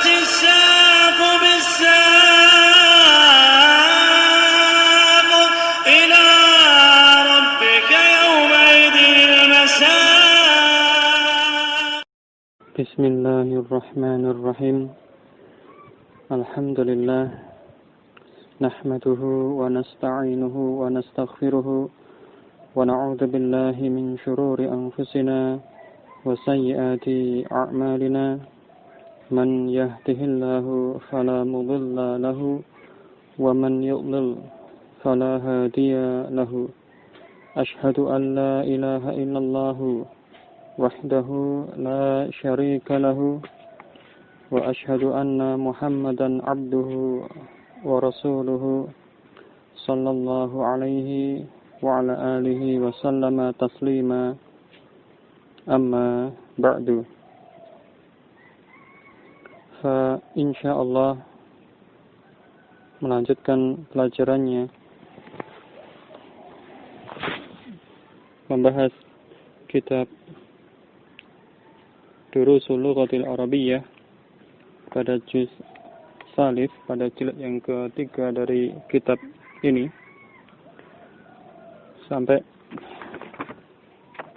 الساق بالساق إلى ربك يومئذ المساق. بسم الله الرحمن الرحيم. الحمد لله نحمده ونستعينه ونستغفره ونعوذ بالله من شرور أنفسنا وسيئات أعمالنا. من يهده الله فلا مضل له ومن يضلل فلا هادي له. أشهد أن لا إله إلا الله وحده لا شريك له وأشهد أن محمدا عبده ورسوله صلى الله عليه وعلى آله وسلم تسليما. أما بعد، insyaallah melanjutkan pelajarannya, membahas kitab Durusul Lughatil Arabiyyah pada juz salif, pada jilid yang ketiga dari kitab ini, sampai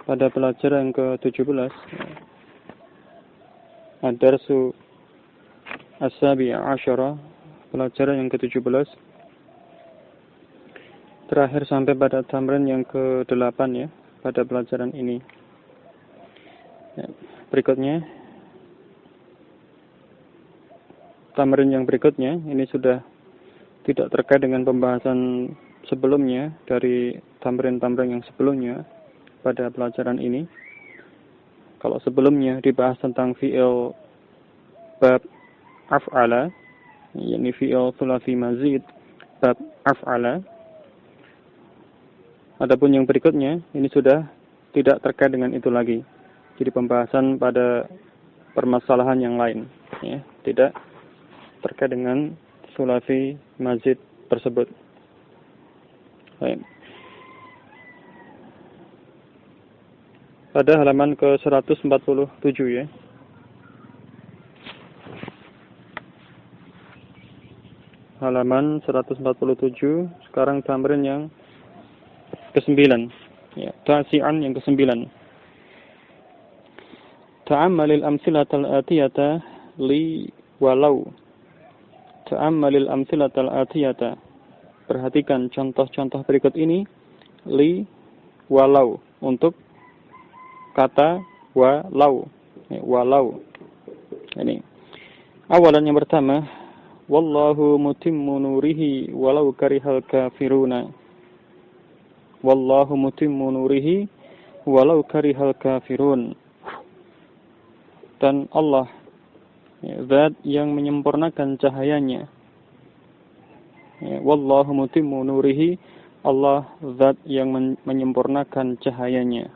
pada pelajaran ke-17, Ad-Darsu As-Sabi'a Asyara, pelajaran yang ke-17, terakhir sampai pada tamrin yang ke-8 ya, pada pelajaran ini. Berikutnya, tamrin yang berikutnya, ini sudah tidak terkait dengan pembahasan sebelumnya, dari tamrin-tamrin yang sebelumnya pada pelajaran ini. Kalau sebelumnya dibahas tentang fi'il bab af'ala, yakni fi'il thulathi mazid bab af'ala. Adapun yang berikutnya, ini sudah tidak terkait dengan itu lagi. Jadi pembahasan pada permasalahan yang lain, ya, tidak terkait dengan thulathi mazid tersebut. Baik. Pada halaman ke-147 ya. Halaman 147, sekarang tamrin yang ke-9. Ya, ta'si'an yang ke-9. Ta'ammalil amsilatal atiyata li walau. Ta'ammalil amsilatal atiyata. Perhatikan contoh-contoh berikut ini, li walau, untuk kata walau. Ya, walau. Ini. Awalan yang pertama, wallahu mutimmu nurihi walau karihal kafiruna. Wallahu mutimmu nurihi walau karihal kafirun. Dan Allah, ya, zat yang menyempurnakan cahayanya. Ya, wallahu mutimmu nurihi, Allah zat yang menyempurnakan cahayanya.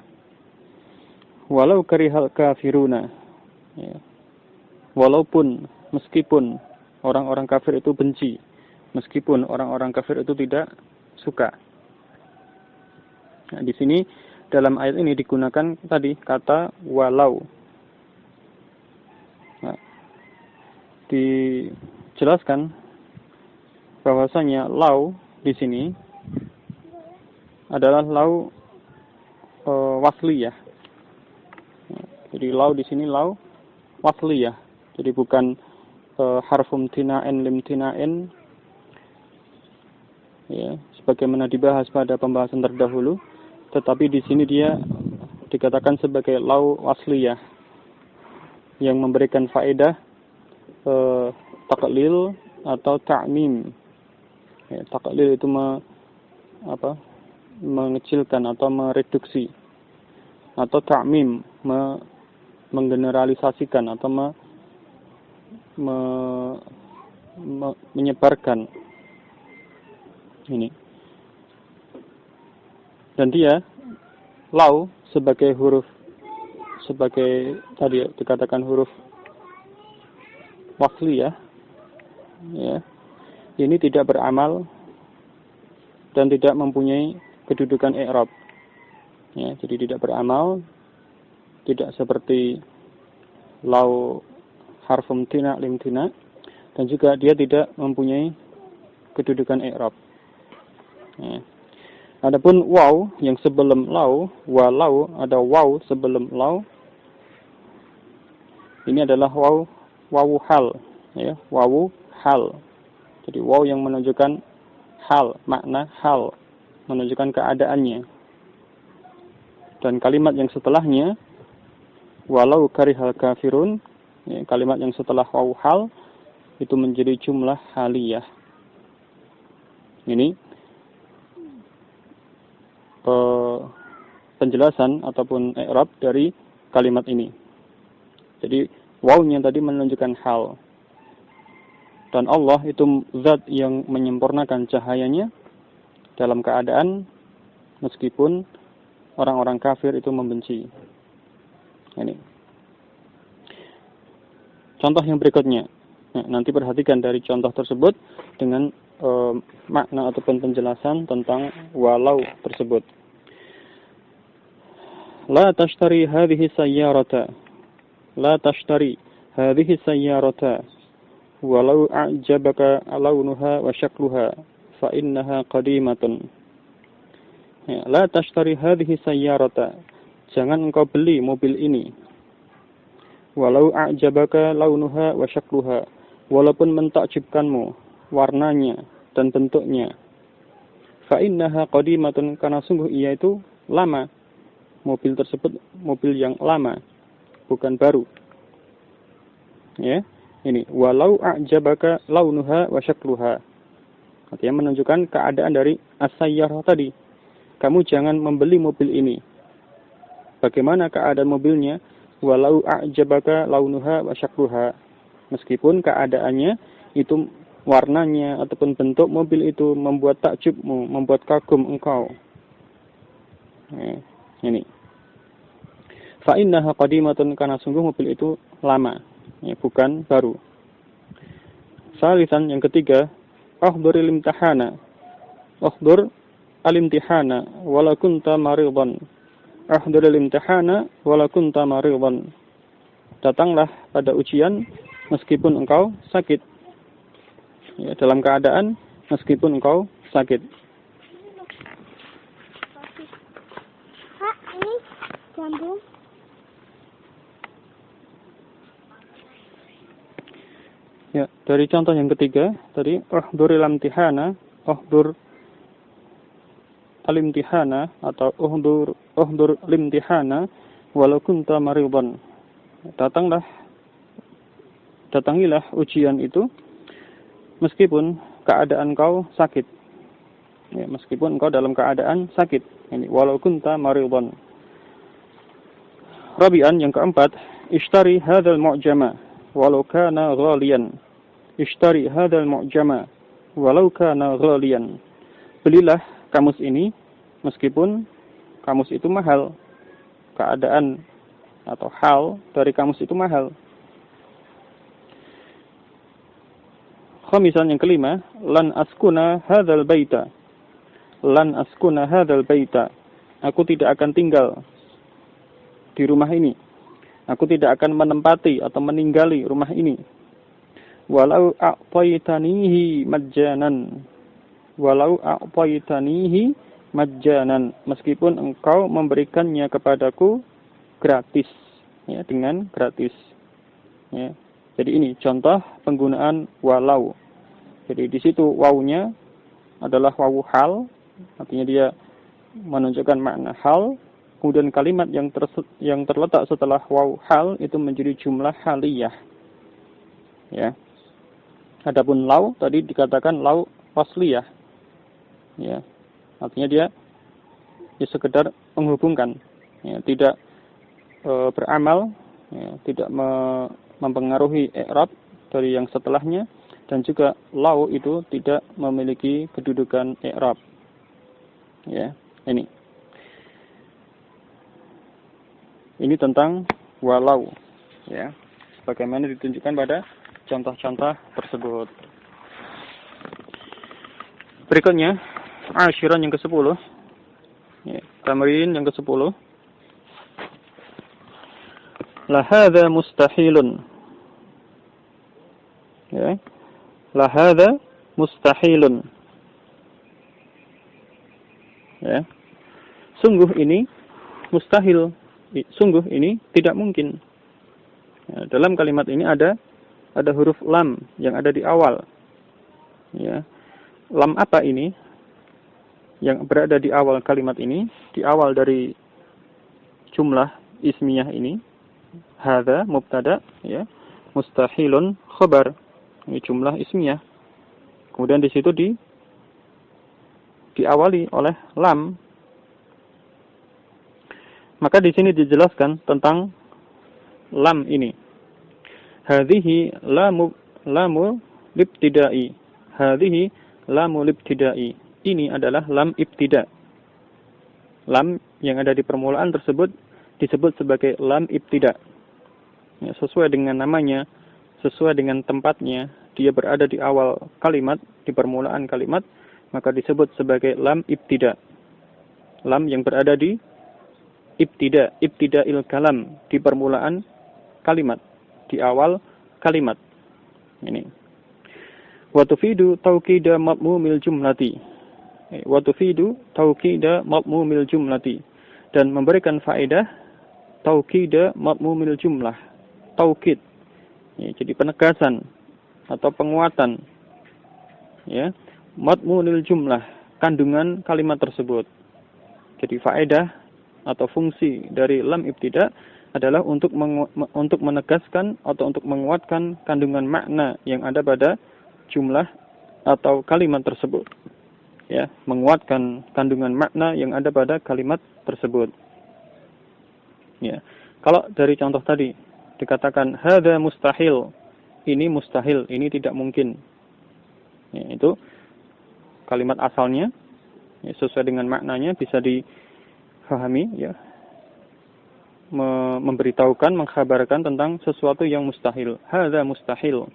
Walau karihal kafiruna. Ya. Walaupun, meskipun orang-orang kafir itu benci, meskipun orang-orang kafir itu tidak suka. Nah, di sini dalam ayat ini digunakan tadi kata walau. Nah, dijelaskan bahwasanya lau di sini adalah lau wasliyah. Jadi lau di sini lau wasliyah. Jadi bukan harfum tina'in limtina'in, ya, sebagaimana dibahas pada pembahasan terdahulu, tetapi di sini dia dikatakan sebagai lau wasliyah yang memberikan faedah taqlil atau ta'mim. Ya, taqlil itu mengecilkan atau mereduksi, atau ta'mim menggeneralisasikan atau menyebarkan ini. Dan dia lau sebagai huruf, sebagai tadi dikatakan huruf wasliyah, ya, ini tidak beramal dan tidak mempunyai kedudukan i'rab. Ya, jadi tidak beramal, tidak seperti lau harf imtina' limtina', dan juga dia tidak mempunyai kedudukan i'rab. Ya. Adapun waw yang sebelum lau, walau, ada waw sebelum lau, ini adalah wawu hal, ya, wawu hal. Jadi waw yang menunjukkan hal, makna hal, menunjukkan keadaannya. Dan kalimat yang setelahnya, walau karihal kafirun, ya, kalimat yang setelah waw hal itu menjadi jumlah haliyah. Ini penjelasan ataupun i'rab dari kalimat ini. Jadi wawnya tadi menunjukkan hal. Dan Allah itu zat yang menyempurnakan cahayanya dalam keadaan meskipun orang-orang kafir itu membenci. Ini. Contoh yang berikutnya. Nah, nanti perhatikan dari contoh tersebut dengan makna ataupun penjelasan tentang walau tersebut. La tashtari hadhihi sayyarata. La tashtari hadhihi sayyarata. Walau a'jabaka launuha wa syakluha fa innaha qadimatun. Ya, la tashtari hadhihi sayyarata. Jangan engkau beli mobil ini. Walau a'jabaka launuha wa syakluha. Walaupun mentakjubkanmu warnanya dan bentuknya. Fa innaha qadimatun, karena sungguh ia itu lama. Mobil tersebut mobil yang lama, bukan baru. Ya, ini walau a'jabaka launuha wa syakluha. Artinya menunjukkan keadaan dari as-sayyarah tadi. Kamu jangan membeli mobil ini. Bagaimana keadaan mobilnya? Walau a'jabaka launuha wa syakluha. Meskipun keadaannya itu warnanya ataupun bentuk mobil itu membuat takjubmu, membuat kagum engkau. Ya, ini. Fa innaha qadimatun, karena sungguh mobil itu lama, ya, bukan baru. Salisan yang ketiga, ahduril imtihana. Ahdur al-imtihana wala kunta maridan. Ahduril imtihana wala kunta maridan. Datanglah pada ujian meskipun engkau sakit. Ya, dalam keadaan meskipun engkau sakit. Pak, ini sambung. Ya, dari contoh yang ketiga tadi, uhduril imtihana, uhdur al-imtihana atau uhdur limtihana walau kunta maridan. Datangilah ujian itu meskipun keadaan kau sakit. Ya, meskipun engkau dalam keadaan sakit. Ini walau kunta maridan. Rabi'an yang keempat, ishtari hadzal mu'jama walau kana ghaliyan. Ishtari hadzal mu'jama walau kana ghaliyan. Belilah kamus ini meskipun kamus itu mahal. Keadaan atau hal dari kamus itu mahal. Khamisan yang kelima, lan askuna hadzal baita. Lan askuna hadzal baita. Aku tidak akan tinggal di rumah ini. Aku tidak akan menempati atau meninggali rumah ini. Walau a'taitanihi majjanan. Walau a'taitanihi majjanan. Meskipun engkau memberikannya kepadaku gratis. Ya, dengan gratis. Ya. Jadi ini contoh penggunaan walau. Jadi di situ wawunya adalah wawu hal, artinya dia menunjukkan makna hal. Kemudian kalimat yang terletak setelah wawu hal itu menjadi jumlah haliyah. Ya. Adapun lau tadi dikatakan lau wasliyah. Ya. Artinya dia sekedar menghubungkan, ya, tidak beramal, ya, tidak mempengaruhi i'rab dari yang setelahnya, dan juga lau itu tidak memiliki kedudukan i'rab. Ya, ini tentang walau, ya, bagaimana ditunjukkan pada contoh-contoh tersebut. Berikutnya asyiran yang ke-10, ya, tamrin yang ke-10. La hadza mustahilun. Ya. La hadza mustahilun. Ya. Sungguh ini mustahil. Sungguh ini tidak mungkin. Ya, dalam kalimat ini ada huruf lam yang ada di awal. Ya. Lam apa ini? Yang berada di awal kalimat ini, di awal dari jumlah ismiyah ini. Hadza mubtada, ya. Mustahilun khabar. Ini jumlah ismiyah. Kemudian di situ diawali oleh lam. Maka di sini dijelaskan tentang lam ini. Hadhihi lamu libtidai. Hadhihi lamu libtidai. Ini adalah lam ibtida. Lam yang ada di permulaan tersebut disebut sebagai lam ibtida. Ya, sesuai dengan namanya, sesuai dengan tempatnya, dia berada di awal kalimat, di permulaan kalimat, maka disebut sebagai lam ibtida. Lam yang berada di ibtida'il kalam, di permulaan kalimat, di awal kalimat. Ini. Wa tufidu tawqida madmumil jumlati. Wa tufidu tawqida madmumil jumlati, dan memberikan faedah tawqida madmumil jumlah. Tauqid, ya, jadi penegasan atau penguatan, ya, madmunil jumlah, kandungan kalimat tersebut. Jadi faedah atau fungsi dari lam ibtida adalah untuk menegaskan atau untuk menguatkan kandungan makna yang ada pada jumlah atau kalimat tersebut. Ya, menguatkan kandungan makna yang ada pada kalimat tersebut. Ya. Kalau dari contoh tadi dikatakan hadza mustahil, ini mustahil, ini tidak mungkin. Ya, itu kalimat asalnya, ya, sesuai dengan maknanya bisa difahami, ya. Memberitahukan, mengkhabarkan tentang sesuatu yang mustahil. Hadza mustahil.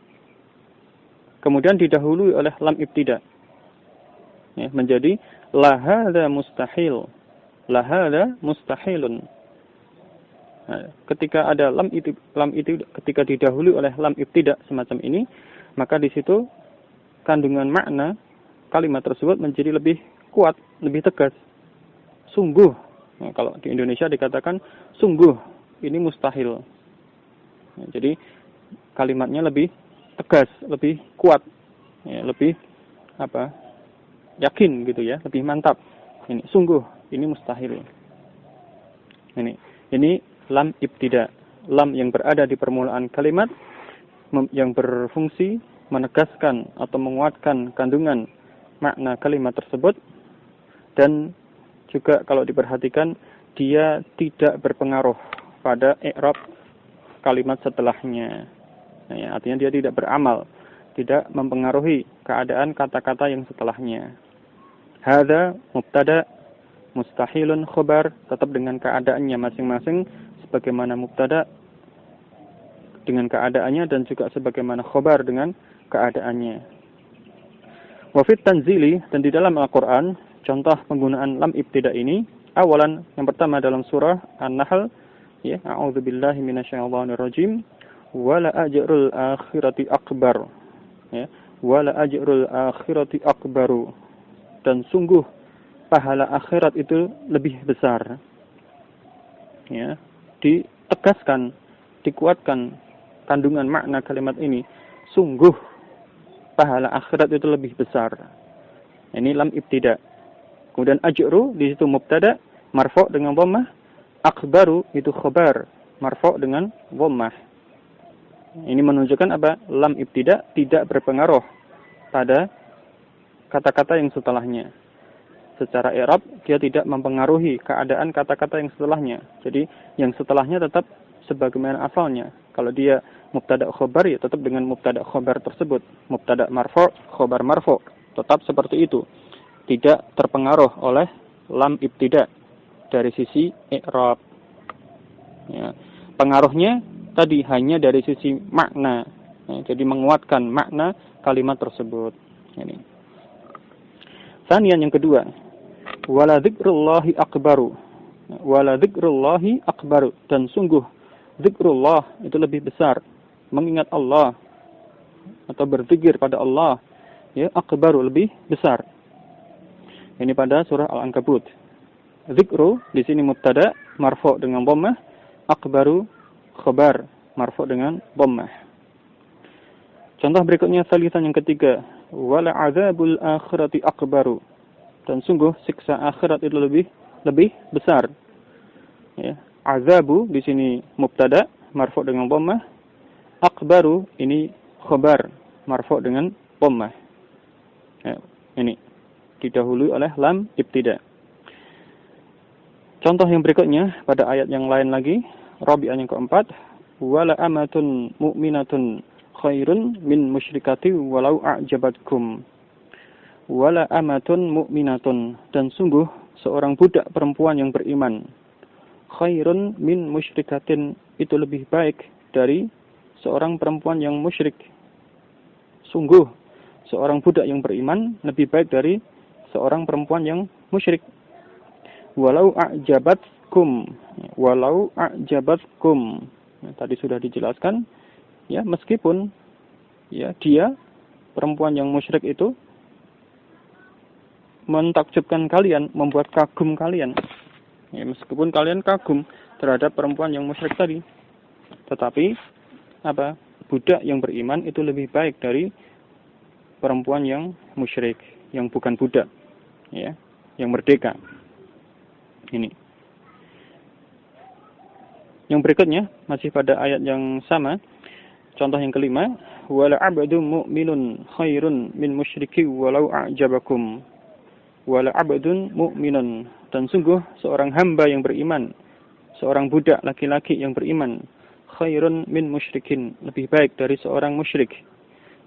Kemudian didahului oleh lam ibtida. Ya, menjadi la hadza mustahil. La hadza mustahilun. Nah, ketika ada lam itu ketika didahului oleh lam ibtida semacam ini, maka di situ kandungan makna kalimat tersebut menjadi lebih kuat, lebih tegas. Sungguh, nah, kalau di Indonesia dikatakan sungguh ini mustahil. Nah, jadi kalimatnya lebih tegas, lebih kuat, ya, lebih yakin gitu ya, lebih mantap. Ini sungguh ini mustahil. Ini lam ibtida, lam yang berada di permulaan kalimat yang berfungsi menegaskan atau menguatkan kandungan makna kalimat tersebut, dan juga kalau diperhatikan dia tidak berpengaruh pada i'rab kalimat setelahnya. Nah, ya, artinya dia tidak beramal, tidak mempengaruhi keadaan kata-kata yang setelahnya. Hadza mubtada, mustahilun khabar, tetap dengan keadaannya masing-masing, sebagaimana mubtada dengan keadaannya dan juga sebagaimana khabar dengan keadaannya. Wa fit tanzili, dan di dalam Al-Qur'an contoh penggunaan lam ibtida ini, awalan yang pertama dalam surah An-Nahl, ya, a'udzubillahi minasyaitonirrajim, wala ajrul akhirati akbar, ya, wala ajrul akhirati akbaru, dan sungguh pahala akhirat itu lebih besar. Ya, ditegaskan, dikuatkan kandungan makna kalimat ini, sungguh pahala akhirat itu lebih besar. Ini lam ibtida. Kemudian ajru di situ mubtada marfu' dengan dhammah, akbaru itu khabar marfu' dengan dhammah. Ini menunjukkan apa? Lam ibtida tidak berpengaruh pada kata-kata yang setelahnya. Secara i'rab dia tidak mempengaruhi keadaan kata-kata yang setelahnya. Jadi yang setelahnya tetap sebagaimana asalnya. Kalau dia mubtada khabar, ya tetap dengan mubtada khabar tersebut. Mubtada marfu', khabar marfu', tetap seperti itu. Tidak terpengaruh oleh lam ibtida dari sisi i'rab. Ya. Pengaruhnya tadi hanya dari sisi makna. Ya, jadi menguatkan makna kalimat tersebut. Ini. Sanian yang kedua, wala dzikrullahi akbaru. Wala dzikrullahi akbaru, dan sungguh zikrullah itu lebih besar. Mengingat Allah atau berzikir pada Allah, ya, akbaru, lebih besar. Ini pada surah Al-Ankabut. Zikru di sini mubtada marfu' dengan dhammah, akbaru khabar marfu' dengan dhammah. Contoh berikutnya salisan yang ketiga, wala adzabul akhirati akbaru. Dan sungguh siksa akhirat itu lebih besar. Ya, azabu di sini mubtada marfu' dengan dhammah, akbaru ini khabar marfu' dengan dhammah. Ya, ini didahului oleh lam ibtida. Contoh yang berikutnya pada ayat yang lain lagi, Rabi'ah yang keempat, wala amatun mu'minatun khairun min musyrikati walau a'jabatkum. Wala amatun mu'minatun, dan sungguh seorang budak perempuan yang beriman, khairun min musyrikatin, itu lebih baik dari seorang perempuan yang musyrik. Sungguh seorang budak yang beriman lebih baik dari seorang perempuan yang musyrik. Walau a'jabatkum, walau a'jabatkum. Nah, tadi sudah dijelaskan, ya, meskipun ya dia perempuan yang musyrik itu mentakjubkan kalian, membuat kagum kalian. Ya, meskipun kalian kagum terhadap perempuan yang musyrik tadi, tetapi apa? Budak yang beriman itu lebih baik dari perempuan yang musyrik, yang bukan budak, ya, yang merdeka. Ini. Yang berikutnya masih pada ayat yang sama. Contoh yang kelima, wala 'abdun mu'minun khairun min musyriki walau a'jabakum. Wala 'abdun mu'minun, dan sungguh seorang hamba yang beriman, seorang budak laki-laki yang beriman, khairun min musyrikin, lebih baik dari seorang musyrik.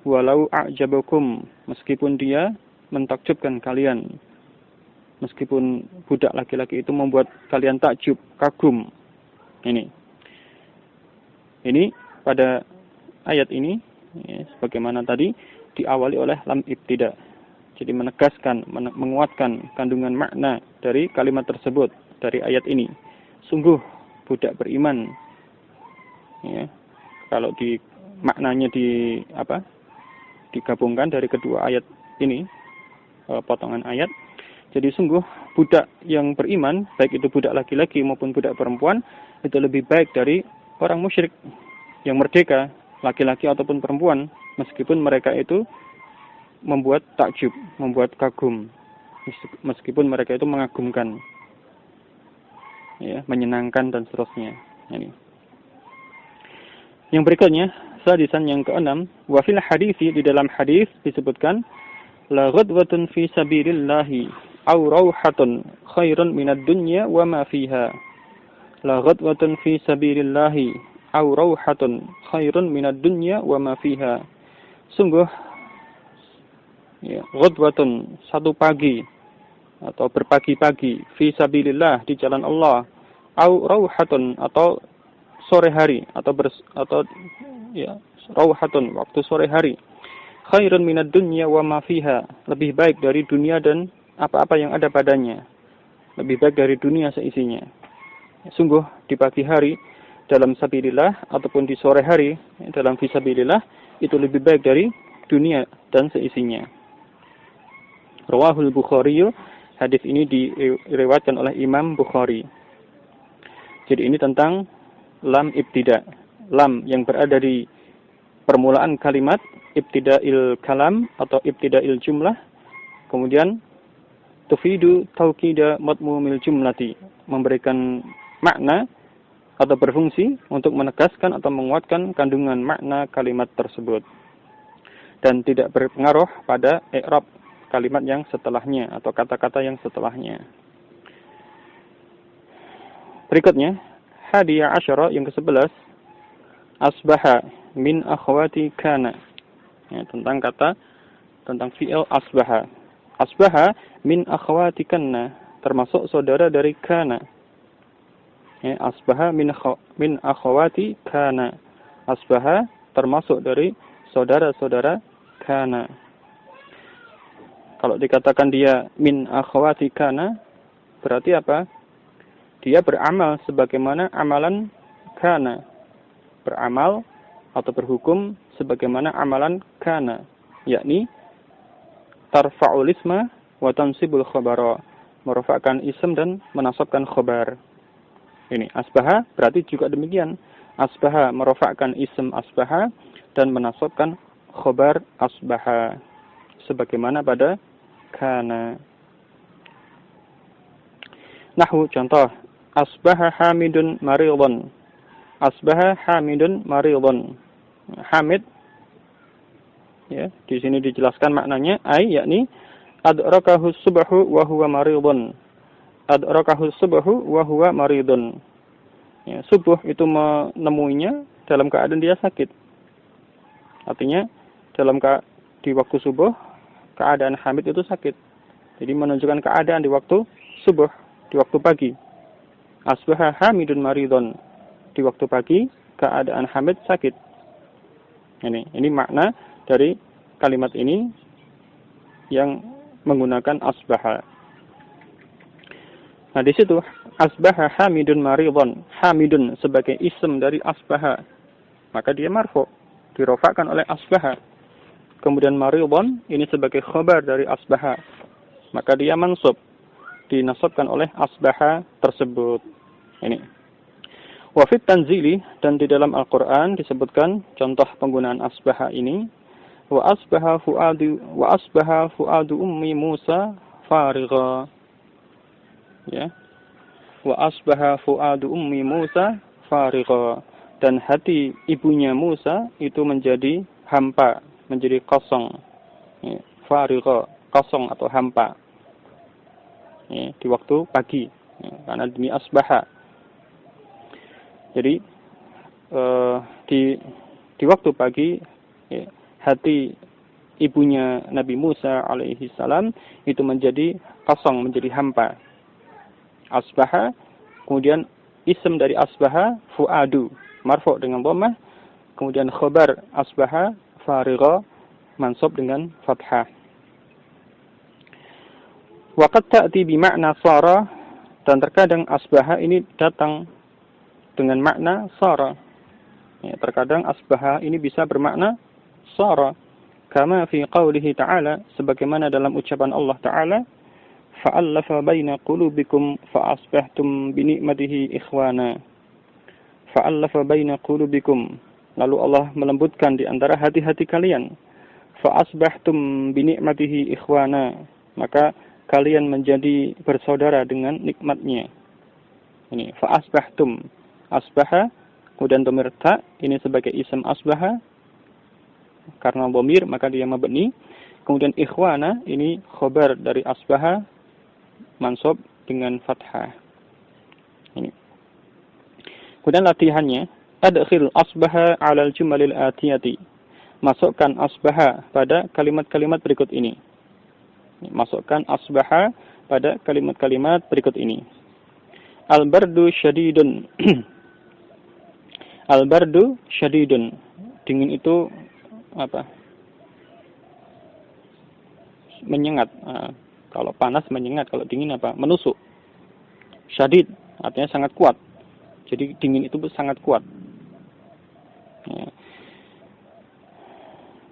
Walau a'jabakum, meskipun dia mentakjubkan kalian. Meskipun budak laki-laki itu membuat kalian takjub, kagum. Ini pada ayat ini, ya, sebagaimana tadi diawali oleh lam ibtida. Jadi menegaskan, menguatkan kandungan makna dari kalimat tersebut, dari ayat ini. Sungguh budak beriman. Ya, kalau di maknanya digabungkan dari kedua ayat ini, potongan ayat. Jadi sungguh budak yang beriman, baik itu budak laki-laki maupun budak perempuan, itu lebih baik dari orang musyrik yang merdeka, laki-laki ataupun perempuan, meskipun mereka itu membuat takjub, membuat kagum, meskipun mereka itu mengagumkan, ya, menyenangkan dan seterusnya. Ini. Yang berikutnya, sadisan yang keenam, wa fil hadisi, di dalam hadis disebutkan, la ghadwatun fi sabilillahi aw rauhatun khairun minad dunya wa ma fiha. La ghadwatun fi sabilillahi aw rauhatun khairun minad dunya wa ma fiha. Sungguh, ya, ghadwatun, satu pagi atau berpagi-pagi, fi sabilillah, di jalan Allah, au rauhatun, atau sore hari, atau ya, rauhatun, waktu sore hari, khairun minad dunya wa ma fiha, lebih baik dari dunia dan apa-apa yang ada padanya, lebih baik dari dunia seisinya. Sungguh di pagi hari dalam sabilillah ataupun di sore hari dalam fisabilillah itu lebih baik dari dunia dan seisinya. Rawahul Bukhari, hadis ini diriwayatkan oleh Imam Bukhari. Jadi ini tentang lam ibtida, lam yang berada di permulaan kalimat, ibtida'il kalam atau ibtida'il jumlah, kemudian tufidu tauqida madmumil jumlati, memberikan makna atau berfungsi untuk menegaskan atau menguatkan kandungan makna kalimat tersebut, dan tidak berpengaruh pada i'rab kalimat yang setelahnya atau kata-kata yang setelahnya. Berikutnya, hadiyah asyara yang ke-11, asbaha min akhwati kana. Ya, tentang fi'il asbaha. Asbaha min akhwati kana, termasuk saudara dari kana. Ya, asbaha min akhwati kana. Asbaha termasuk dari saudara-saudara kana. Kalau dikatakan dia min akhwati kana, berarti apa? Dia beramal sebagaimana amalan kana. Beramal atau berhukum sebagaimana amalan kana, yakni tarfa'ul isma wa tansibul khabara, merofakkan ism dan menasabkan khabar. Ini asbaha berarti juga demikian. Asbaha merofakkan ism asbaha dan menasabkan khabar asbaha, sebagaimana pada kana. Nahwu contoh, asbaha hamidun maridun. Asbaha hamidun maridun. Hamid, ya, di sini dijelaskan maknanya, yakni adrakahu subhu wa huwa maridun. Adrakahu subhu wa huwa maridun. Ya, subuh itu menemuinya dalam keadaan dia sakit. Artinya di waktu subuh keadaan Hamid itu sakit. Jadi menunjukkan keadaan di waktu subuh, di waktu pagi. Asbaha Hamidun maridun. Di waktu pagi keadaan Hamid sakit. Ini makna dari kalimat ini yang menggunakan asbaha. Nah, di situ asbaha Hamidun maridun. Hamidun sebagai ism dari asbaha, maka dia marfu, dirofakkan oleh asbaha. Kemudian maridun ini sebagai khabar dari asbaha, maka dia mansub, dinasabkan oleh asbaha tersebut. Ini. Wa fit tanzili, dan di dalam Al-Qur'an disebutkan contoh penggunaan asbaha ini. Wa asbaha fuadu ummi Musa farigha. Ya. Wa asbaha fuadu ummi Musa farigha, dan hati ibunya Musa itu menjadi hampa, menjadi kosong. Ya. Farigha, kosong atau hampa. Ya, di waktu pagi. Ya, karena ini asbaha. Jadi di waktu pagi, ya, hati ibunya Nabi Musa alaihi salam itu menjadi kosong, menjadi hampa. Asbaha, kemudian ism dari asbaha fuadu, marfu dengan dhammah, kemudian khabar asbaha farigha, mansub dengan fathah. Wa qad ta'ti bi ma'na sara, dan terkadang asbaha ini datang dengan makna sara. Ya, terkadang asbaha ini bisa bermakna sara, kama fi qaulihi ta'ala, sebagaimana dalam ucapan Allah Ta'ala, fa'allafa baina qulubikum fa'asbahtum bini'matihi ikhwana. Fa'allafa baina qulubikum, lalu Allah melembutkan di antara hati-hati kalian. Fa'asbahtum bini'matihi ikhwana, maka kalian menjadi bersaudara dengan nikmatnya. Ini fa'asbahtum, asbaha, kemudian dhamir ta, ini sebagai ism asbaha, karena dhamir maka dia mabni. Kemudian ikhwana, ini khabar dari asbaha, mansub dengan fathah. Ini. Kemudian latihannya, adkhil asbaha 'alal jumalil atiyati. Masukkan asbaha pada kalimat-kalimat berikut ini. Masukkan asbaha pada kalimat-kalimat berikut ini. Al-bardu syadidun. Al-bardu syadidun. Dingin itu apa? Menyengat. Kalau panas menyengat, kalau dingin apa? Menusuk. Syadid artinya sangat kuat. Jadi dingin itu sangat kuat. Ya.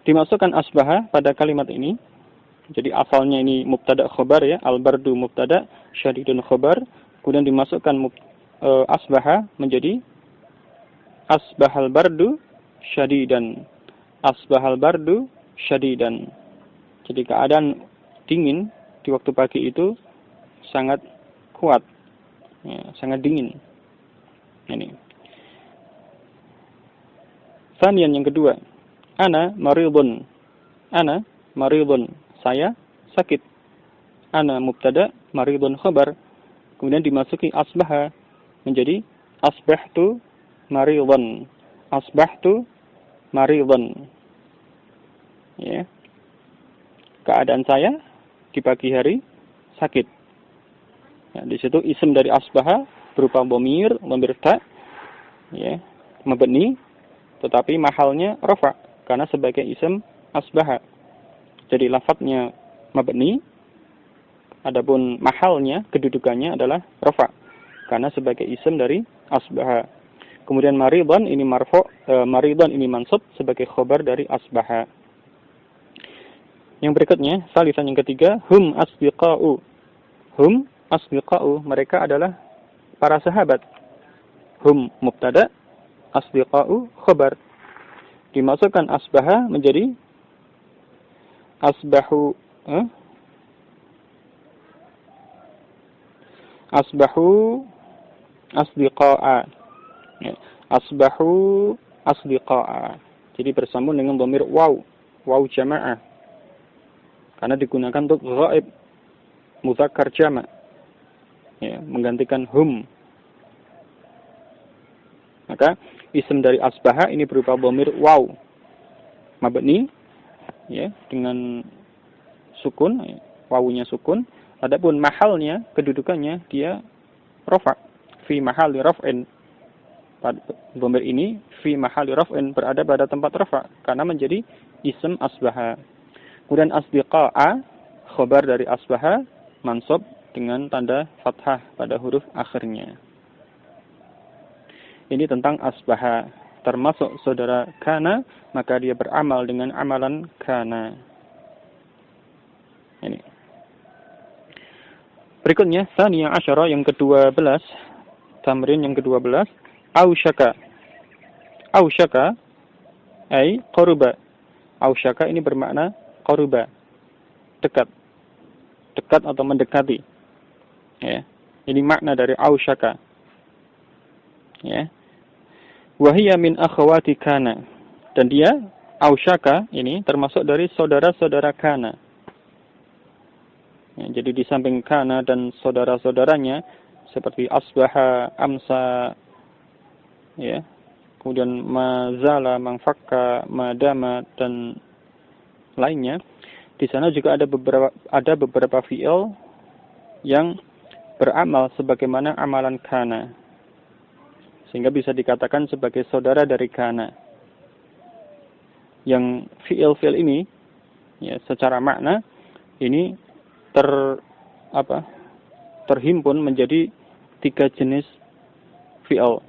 Dimasukkan asbaha pada kalimat ini. Jadi asalnya ini mubtada khobar ya, al-bardu mubtada, syadidun khobar. Kemudian dimasukkan asbaha menjadi asbahal bardu syadidan. Asbahal bardu syadidan. Jadi keadaan dingin di waktu pagi itu sangat kuat, ya, sangat dingin. Ini. Sanian yang kedua, ana maridun. Ana maridun, saya sakit. Ana mubtada, maridun khabar. Kemudian dimasuki asbaha menjadi asbahtu maridun. Asbahtu maridun. Ya. Keadaan saya di pagi hari sakit. Ya, di situ ism dari asbaha berupa dhamir ta, ya, mabni, tetapi mahalnya rafa karena sebagai ism asbaha. Jadi lafadznya mabni, adapun mahalnya kedudukannya adalah rafa karena sebagai ism dari asbaha. Kemudian maridon ini marfu, maridon ini mansub sebagai khobar dari asbaha. Yang berikutnya, salisan yang ketiga, hum asdiqa'u. Hum asdiqa'u, mereka adalah para sahabat. Hum mubtada, asdiqa'u khobar. Dimasukkan asbaha menjadi asbahu, asbahu asdiqa'a. Ya. Asbahu asdiqa'a. Jadi bersambung dengan dhamir waw, waw jama'ah. Karena digunakan untuk ghaib, mudzakkar jama'. Ya, menggantikan hum. Maka isim dari asbaha ini berupa dhamir waw mabni, ya, dengan sukun, ya, wawunya sukun. Adapun mahalnya, kedudukannya dia rafa, fi mahalli raf'in. Dhamir ini fi mahalli raf'in, berada pada tempat rafa karena menjadi isim asbaha. Kemudian asdiqa'a, khobar dari asbaha, mansub dengan tanda fathah pada huruf akhirnya. Ini tentang asbaha. Termasuk saudara kana, maka dia beramal dengan amalan kana. Ini. Berikutnya, Tsaniya Asyara yang ke-12, tamrin yang ke-12, ausyaka. Ausyaka, ay qaruba. Ausyaka ini bermakna qaruba, dekat. Dekat atau mendekati. Ya. Ini makna dari ausyaka. Ya. Wahiyya min akhawati kana. Dan dia, ausyaka ini termasuk dari saudara-saudara kana. Ya, jadi di samping kana dan saudara-saudaranya seperti asbaha, amsa, ya, kemudian mazala, mangfakka, madama dan lainnya. Di sana juga ada beberapa fi'il yang beramal sebagaimana amalan kana, sehingga bisa dikatakan sebagai saudara dari kana. Yang fi'il ini, ya, secara makna ini terhimpun menjadi 3 jenis fi'il,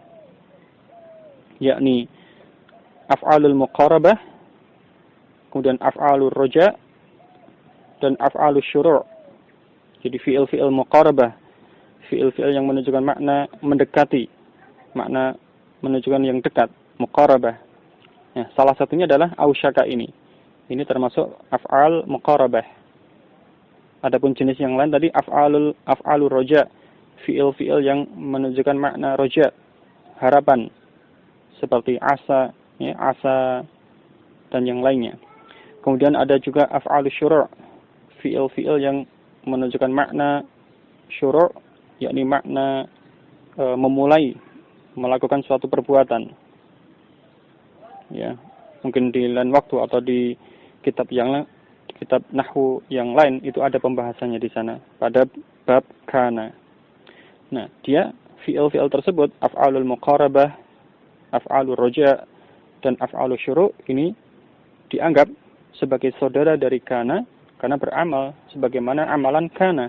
yakni af'alul muqarabah, kemudian af'alur roja, dan af'alus syuru'. Jadi fi'il muqarabah, fi'il yang menunjukkan makna mendekati, makna menunjukkan yang dekat, muqarabah. Ya, salah satunya adalah ausyaka ini. Ini termasuk af'al muqarabah. Adapun jenis yang lain tadi af'alur roja, fi'il yang menunjukkan makna roja, harapan, seperti asa, ya, asa dan yang lainnya. Kemudian ada juga af'alus syuru', fi'il yang menunjukkan makna syuru', yakni makna memulai melakukan suatu perbuatan. Ya, mungkin di lain waktu atau di kitab nahwu yang lain itu ada pembahasannya di sana pada bab kana. Nah, dia fi'il tersebut af'alul muqarabah, af'alur roja dan af'alus syuru' ini dianggap sebagai saudara dari kana karena beramal sebagaimana amalan kana.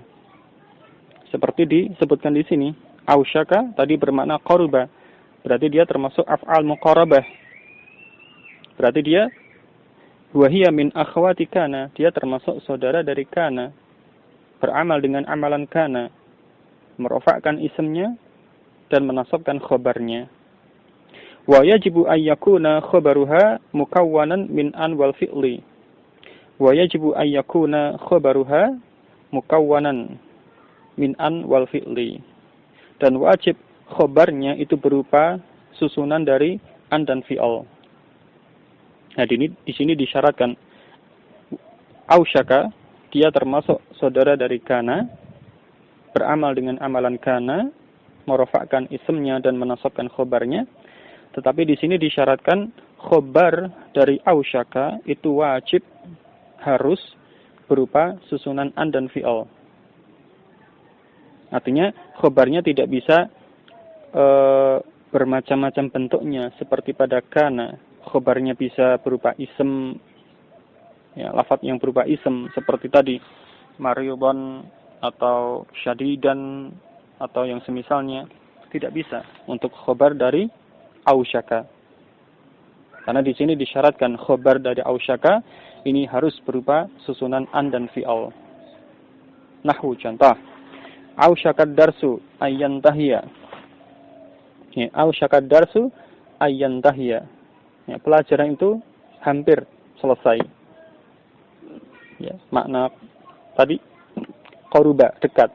Seperti disebutkan di sini, ausyaka tadi bermakna qaruba, berarti dia termasuk af'al muqarabah. Berarti dia wahiyya min akhwati kana, dia termasuk saudara dari kana, beramal dengan amalan kana, merofakkan isimnya dan menasabkan khobarnya. Wa yajibu an yakuna khabaruha mukawwanan min an wal fi'li. Wa yajibu an yakuna khabaruha mukawwanan min an wal fi'li. Dan wajib khobarnya itu berupa susunan dari an dan fi'al. Nah, di sini disyaratkan ausyaka, dia termasuk saudara dari kana, beramal dengan amalan kana, merofakkan isimnya dan menasabkan khobarnya. Tetapi di sini disyaratkan khobar dari ausyaka itu wajib harus berupa susunan an dan fi'al. Artinya khobarnya tidak bisa bermacam-macam bentuknya seperti pada kana. Khobarnya bisa berupa ism, ya, lafaz yang berupa ism seperti tadi maridon atau syadidan atau yang semisalnya. Tidak bisa untuk khobar dari ausyaka. Karena di sini disyaratkan khobar dari ausyaka ini harus berupa susunan an dan fi'al. Nahwu contoh. Ausyakad darsu ayyantahiya. Ya, ausyakad darsu ayyantahiya. Ya, pelajaran itu hampir selesai. Ya, makna tadi qaruba, dekat.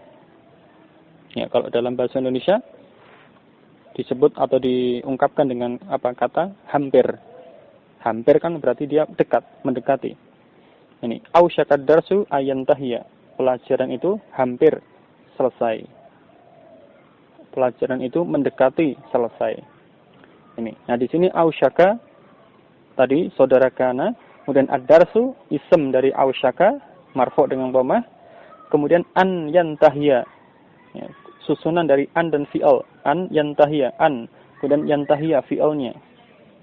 Ya, kalau dalam bahasa Indonesia disebut atau diungkapkan dengan apa kata hampir. Hampir kan berarti dia dekat, mendekati. Ini ausyakad darsu ayyantahiya. Pelajaran itu hampir selesai. Pelajaran itu mendekati selesai. Ini. Nah, di sini ausyaka tadi saudara kana, kemudian ad-darsu ism dari ausyaka marfu dengan dhammah, kemudian an yantahiya. Ya, susunan dari an dan fi'al. An yantahiya, an. Kemudian yantahiya fi'alnya.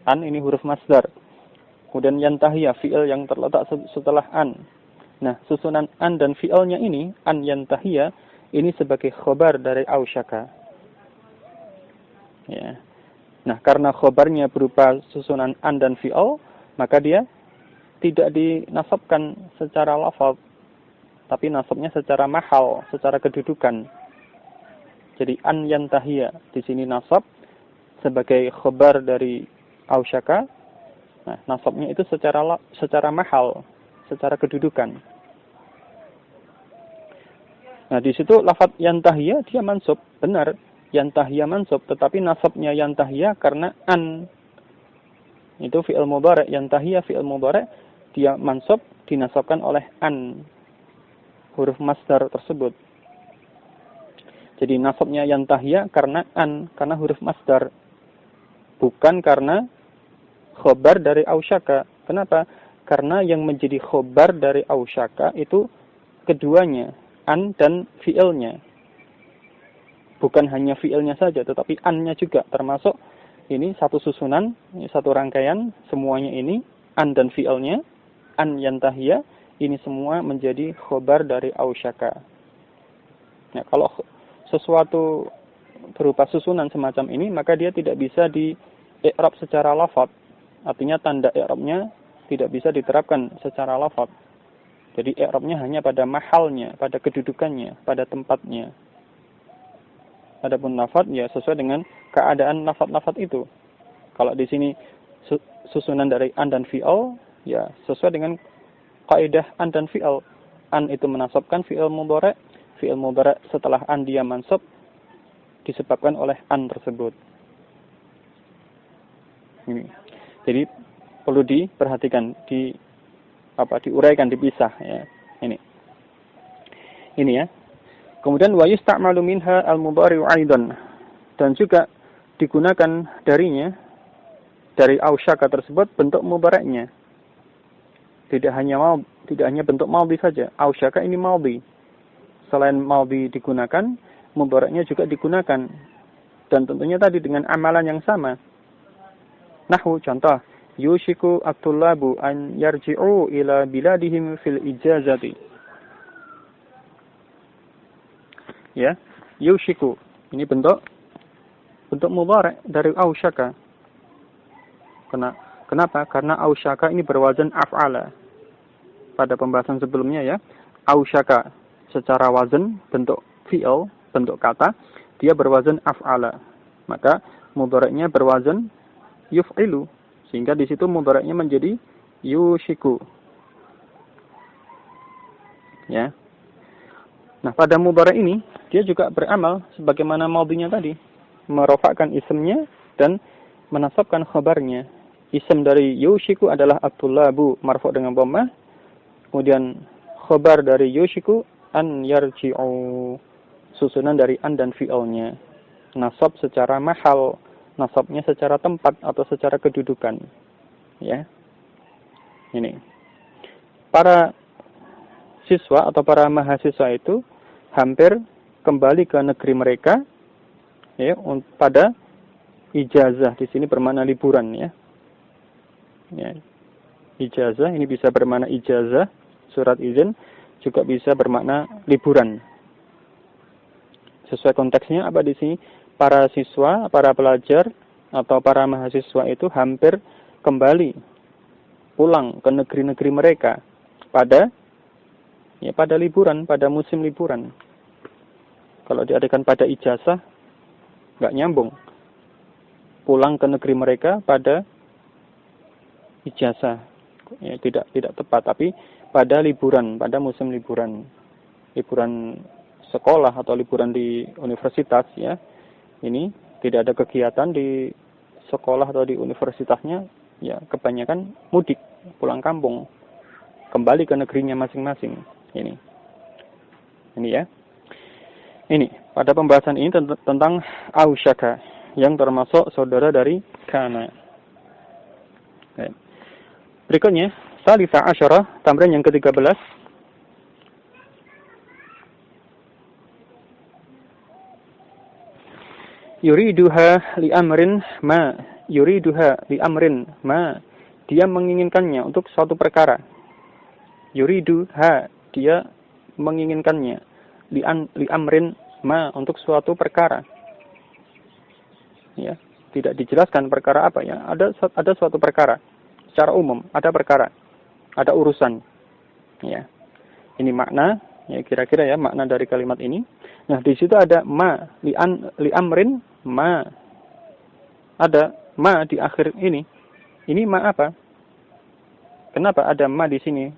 An ini huruf masdar. Kemudian yantahiya fi'al yang terletak setelah an. Nah, susunan an dan fi'alnya ini, an yantahiya, ini sebagai khobar dari ausyaka. Ya. Nah, karena khobarnya berupa susunan an dan fi'al, maka dia tidak dinasabkan secara lafaz, tapi nasabnya secara mahal, secara kedudukan. Jadi an yantahiya di sini nasab sebagai khobar dari ausyaka. Nah, nasabnya itu secara mahal, secara kedudukan. Nah, di situ lafaz yantahiya dia mansub, benar, yantahiya mansub, tetapi nasabnya yantahiya karena an. Itu fi'il mudhari', yantahiya fi'il mudhari', dia mansub dinasabkan oleh an, huruf masdar tersebut. Jadi nasabnya yantahiya karena an, karena huruf masdar, bukan karena khobar dari ausyaka. Kenapa? Karena yang menjadi khobar dari ausyaka itu keduanya, an dan fi'ilnya. Bukan hanya fi'ilnya saja, tetapi an-nya juga termasuk. Ini satu susunan, ini satu rangkaian, semuanya ini an dan fi'ilnya, an yantahiya, ini semua menjadi khobar dari ausyaka. Nah, kalau sesuatu berupa susunan semacam ini, maka dia tidak bisa di-i'rab secara lafaz. Artinya tanda i'rabnya tidak bisa diterapkan secara lafaz. Jadi i'rabnya hanya pada mahalnya, pada kedudukannya, pada tempatnya. Adapun lafaz ya sesuai dengan keadaan lafaz-lafaz itu. Kalau di sini susunan dari an dan fi'al ya sesuai dengan kaidah an dan fi'al. An itu menasabkan fi'il mudhari', fi'il mudhari' setelah an dia mansub disebabkan oleh an tersebut. Ini. Jadi perlu diperhatikan, diuraikan, dipisah ya. Ini ya. Kemudian wa yusta'malu minha al-mudhari'u aidan, dan juga digunakan darinya dari ausyaka tersebut bentuk mudhari'nya. Tidak hanya bentuk madhi saja. Ausyaka ini madhi. Selain madhi digunakan, mudhari'nya juga digunakan. Dan tentunya tadi dengan amalan yang sama. Nahwu contoh, yushiku at-tullabu an yarji'u ila biladihim fil ijazati. Ya, yushiku ini bentuk mudhari' dari ausyaka. Kenapa? Karena ausyaka ini berwazan af'ala. Pada pembahasan sebelumnya ya, ausyaka secara wazan bentuk fi'il, bentuk kata, dia berwazan af'ala. Maka mudhari'nya berwazan yuf'ilu, sehingga di situ mudhari'nya menjadi yushiku. Ya. Nah, pada mudhari' ini dia juga beramal sebagaimana madhinya tadi, merofakkan isimnya dan menasabkan khabarnya. Isim dari yushiku adalah at-tullabu marfu' dengan dhammah. Kemudian khabar dari yushiku an yarji'u, susunan dari an dan fi'alnya. Nasab secara mahal, nasabnya secara tempat atau secara kedudukan. Ya. Ini. Para siswa atau para mahasiswa itu hampir kembali ke negeri mereka ya pada ijazah. Di sini bermakna liburan ya. Ya. Ijazah ini bisa bermakna ijazah, surat izin, juga bisa bermakna liburan. Sesuai konteksnya apa di sini? Para siswa, para pelajar atau para mahasiswa itu hampir kembali pulang ke negeri-negeri mereka pada liburan, pada musim liburan. Kalau diadakan pada ijazah, nggak nyambung. Pulang ke negeri mereka pada ijazah, ya, tidak tepat. Tapi pada liburan, pada musim liburan sekolah atau liburan di universitas, ya, ini tidak ada kegiatan di sekolah atau di universitasnya, ya, kebanyakan mudik, pulang kampung, kembali ke negerinya masing-masing. Ini ya. Ini pada pembahasan ini tentang ausyaka, yang termasuk saudara dari kana. Berikutnya, salisa asyarah, tamrin yang ke-13. Yuriduha li amrin ma. Yuriduha li amrin ma. Dia menginginkannya untuk suatu perkara. Yuriduha, dia menginginkannya. Li amrin ma, untuk suatu perkara. Ya, tidak dijelaskan perkara apa, ya. Ada suatu perkara. Secara umum ada perkara, ada urusan. Ya. Ini makna, ya, kira-kira ya makna dari kalimat ini. Nah, di situ ada ma, li amrin ma. Ada ma di akhir ini. Ini ma apa? Kenapa ada ma di sini?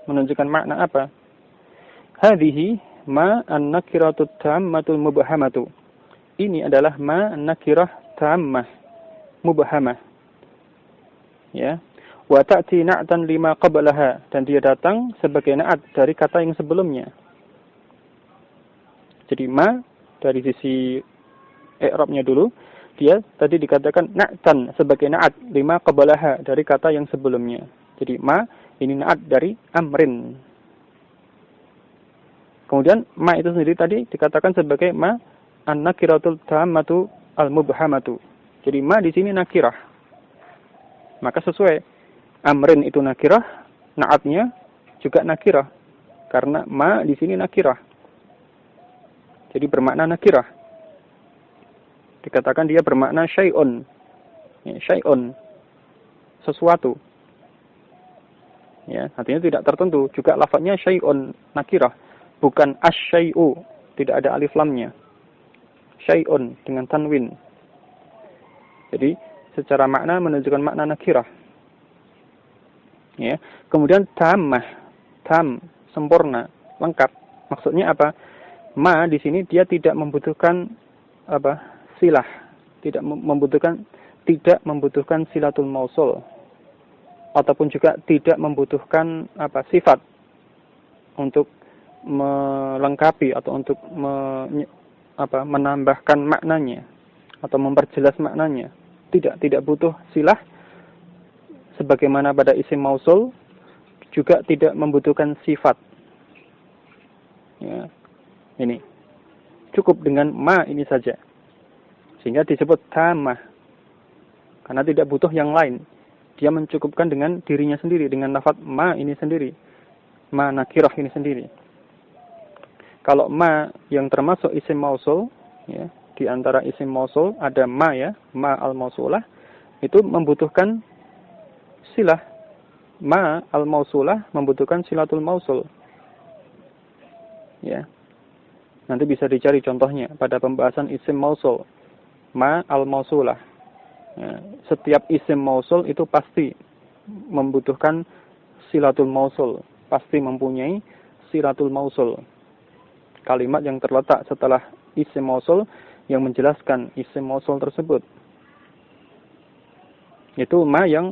Menunjukkan makna apa? Hadhihi ma an-nakiratu tammatul mubhamatu. Ini adalah ma an-nakirah tammah mubhamah. Ya. Wa ta'ti na'tan lima qablaha, dan dia datang sebagai na'at dari kata yang sebelumnya. Jadi ma dari sisi i'rabnya dulu, dia tadi dikatakan na'tan sebagai na'at lima qablaha dari kata yang sebelumnya. Jadi ma ini na'at dari amrin. Kemudian ma itu sendiri tadi dikatakan sebagai ma an-nakiratul tammatu al-mubhamatu. Jadi ma di sini nakirah. Maka sesuai, amrin itu nakirah, na'atnya juga nakirah. Karena ma di sini nakirah. Jadi bermakna nakirah. Dikatakan dia bermakna syai'un. Ya, syai'un, sesuatu. Ya, artinya tidak tertentu. Juga lafadznya syai'un nakirah, bukan asy-syai'u, tidak ada alif lamnya. Syai'un dengan tanwin. Jadi secara makna menunjukkan makna nakirah. Ya. Kemudian tammah, tam, sempurna, lengkap. Maksudnya apa? Ma di sini dia tidak membutuhkan silah, tidak membutuhkan silatul mausul, ataupun juga tidak membutuhkan sifat untuk melengkapi atau untuk menambahkan maknanya atau memperjelas maknanya. Tidak butuh silah. Sebagaimana pada isim mausul juga tidak membutuhkan sifat. Ya. Ini cukup dengan ma ini saja, sehingga disebut tamah, karena tidak butuh yang lain. Dia mencukupkan dengan dirinya sendiri, dengan lafaz ma ini sendiri, ma nakirah ini sendiri. Kalau ma yang termasuk isim mausul, ya, di antara isim mausul ada ma, ya, ma al-mausulah, itu membutuhkan silah. Ma al-mausulah membutuhkan silatul mausul. Ya. Nanti bisa dicari contohnya pada pembahasan isim mausul. Ma al-mausulah. Ya. Setiap isim mausul itu pasti membutuhkan silatul mausul, pasti mempunyai silatul mausul. Kalimat yang terletak setelah isim mausul yang menjelaskan isim mausul tersebut. Itu ma yang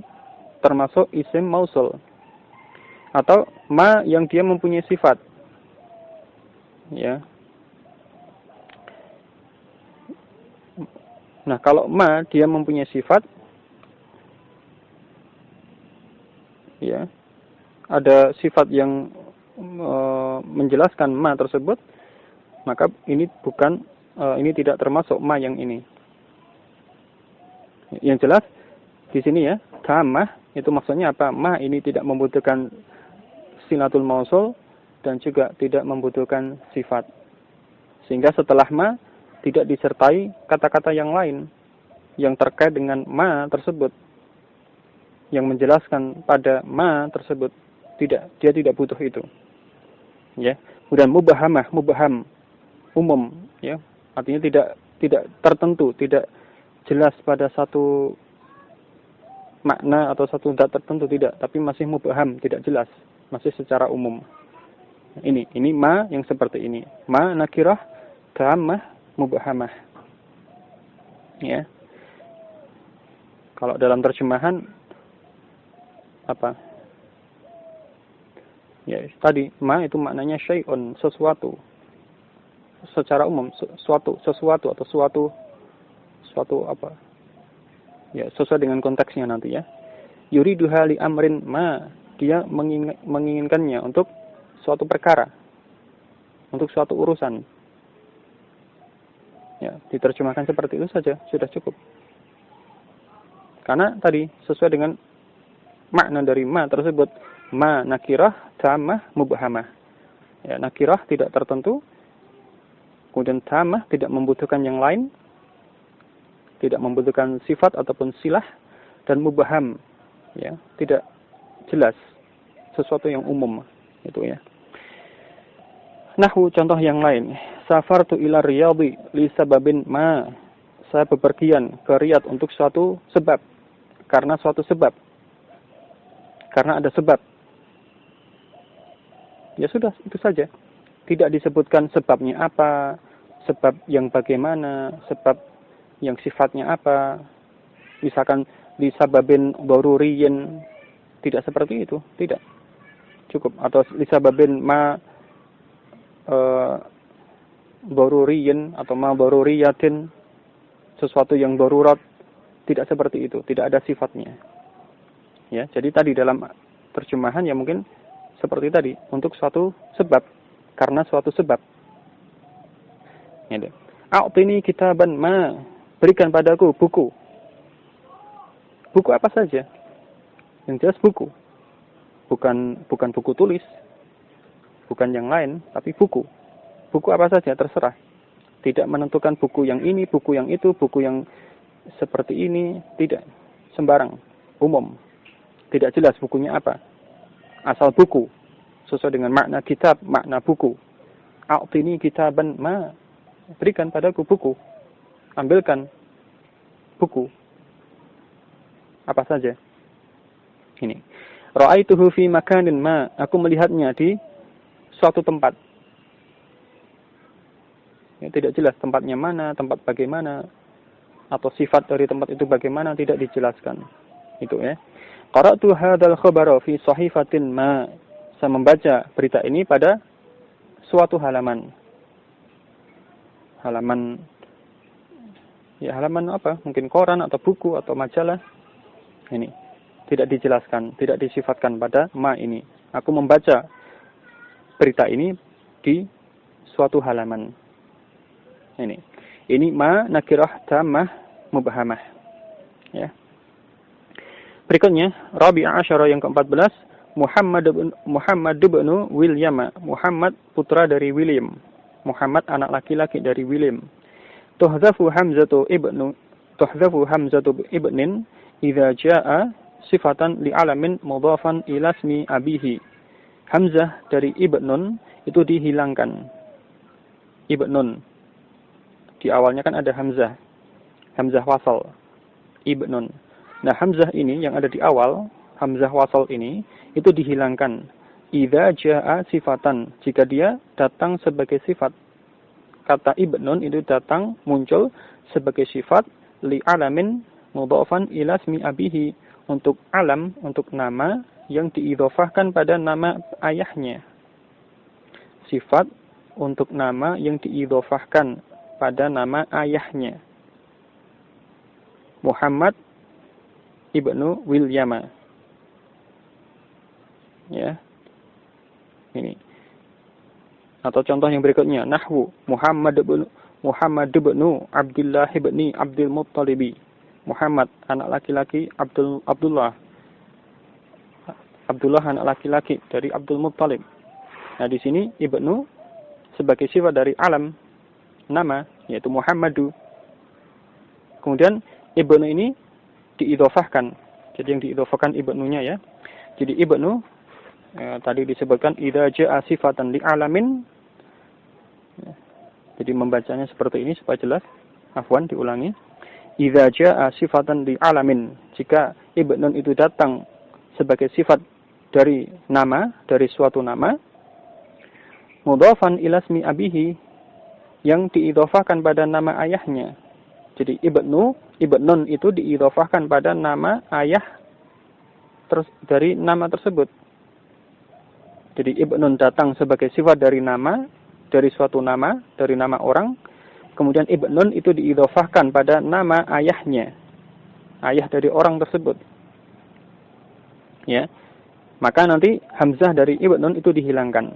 termasuk isim mausul. Atau ma yang dia mempunyai sifat. Ya. Nah, kalau ma dia mempunyai sifat, ya, ada sifat yang menjelaskan ma tersebut, maka ini ini tidak termasuk ma yang ini. Yang jelas di sini, ya, tamah itu maksudnya apa? Ma ini tidak membutuhkan silatul mausul dan juga tidak membutuhkan sifat. Sehingga setelah ma tidak disertai kata-kata yang lain. yang terkait dengan ma tersebut, yang menjelaskan pada ma tersebut, dia tidak butuh itu. Ya. Kemudian mubham, umum, ya. Artinya tidak tertentu, tidak jelas pada satu makna atau satu zat tertentu, tidak, tapi masih mubham, tidak jelas, masih secara umum. Ini ma yang seperti ini. Ma nakirah, tammah, mubhamah. Ya. Kalau dalam terjemahan apa? Ya, tadi ma itu maknanya syai'un, sesuatu. Secara umum sesuatu atau suatu apa? Ya, sesuai dengan konteksnya nanti ya. Yuriduha li amrin ma, dia menginginkannya untuk suatu perkara, untuk suatu urusan. Ya, diterjemahkan seperti itu saja sudah cukup. Karena tadi sesuai dengan makna dari ma tersebut, ma nakirah tammah mubhamah. Ya, nakirah tidak tertentu, kemudian tammah tidak membutuhkan yang lain, tidak membutuhkan sifat ataupun silah, dan mubham, ya, tidak jelas, sesuatu yang umum itu ya. Nahwu contoh yang lain, safartu ila riyadhi li sababin ma, saya bepergian ke Riyadh untuk suatu sebab, karena suatu sebab, karena ada sebab. Ya sudah, itu saja. Tidak disebutkan sebabnya apa, sebab yang bagaimana, sebab yang sifatnya apa. Misalkan di sababin daruriyin, tidak seperti itu, tidak. Cukup. Atau di sababin ma daruriyin atau ma daruriyatin, sesuatu yang darurat, tidak seperti itu, tidak ada sifatnya. Ya, jadi tadi dalam terjemahan ya mungkin seperti tadi, untuk suatu sebab, karena suatu sebab. Ya, a'tini kitaban ma, berikan padaku buku. Buku apa saja? Yang jelas buku. Bukan buku tulis. Bukan yang lain, tapi buku. Buku apa saja terserah. Tidak menentukan buku yang ini, buku yang itu, buku yang seperti ini, tidak. Sembarang, umum. Tidak jelas bukunya apa. Asal buku. Sesuai dengan makna kitab, makna buku. A'tini kitaban ma, berikan padaku buku. Ambilkan buku. Apa saja. Ini. Ra'aituhu fi makanin ma, aku melihatnya di suatu tempat. Ya, tidak jelas tempatnya mana, tempat bagaimana, atau sifat dari tempat itu bagaimana, tidak dijelaskan. Itu ya. Qara'tu hadzal khabara fi sahifatin ma, saya membaca berita ini pada suatu halaman. Halaman apa? Mungkin koran atau buku atau majalah. Ini tidak dijelaskan, tidak disifatkan pada ma ini. Aku membaca berita ini di suatu halaman. Ini ma nakirah tammah mubhamah. Ya. Berikutnya Rabi'ah asyara yang ke-14, Muhammad bin William, Muhammad putra dari William, Muhammad anak laki-laki dari William. Tuhzafu hamzatu ibnin idza jaa sifatan li alamin mudhafan ila ismi abihi. Hamzah dari ibnun itu dihilangkan. Ibnun. Di awalnya kan ada hamzah. Hamzah wasal. Ibnun. Nah, hamzah ini yang ada di awal, hamzah wasal ini, itu dihilangkan. Idza jaa sifatan. Jika dia datang sebagai sifat. Kata ibnun itu datang, muncul sebagai sifat li alamin mudhafan ila ismi abihi. Untuk alam, untuk nama yang diidhofahkan pada nama ayahnya. Sifat untuk nama yang diidhofahkan pada nama ayahnya. Muhammad ibnu William. Ya. Ini. Atau contoh yang berikutnya, nahwu Muhammad ibnu Abdullah ibni Abdul Muttalibi. Muhammad anak laki-laki Abdullah anak laki-laki dari Abdul Muttalib. Nah, di sini ibnu sebagai sifat dari alam nama, yaitu Muhammadu. Kemudian ibnu ini diidhofahkan. Jadi yang diidhofahkan ibnunya ya. Jadi ibnu tadi disebutkan idza jaa sifatan li alamin. Jadi membacanya seperti ini supaya jelas. Afwan, diulangi. Idza jaa sifatan li alamin. Jika ibnun itu datang sebagai sifat dari nama, dari suatu nama, mudhafan ila ismi abihi, yang diidhofahkan pada nama ayahnya. Jadi ibnun itu diidhofahkan pada nama ayah dari nama tersebut. Jadi ibnun datang sebagai sifat dari nama, dari suatu nama, dari nama orang. Kemudian ibnun itu diidhofahkan pada nama ayahnya, ayah dari orang tersebut. Ya, maka nanti hamzah dari ibnun itu dihilangkan.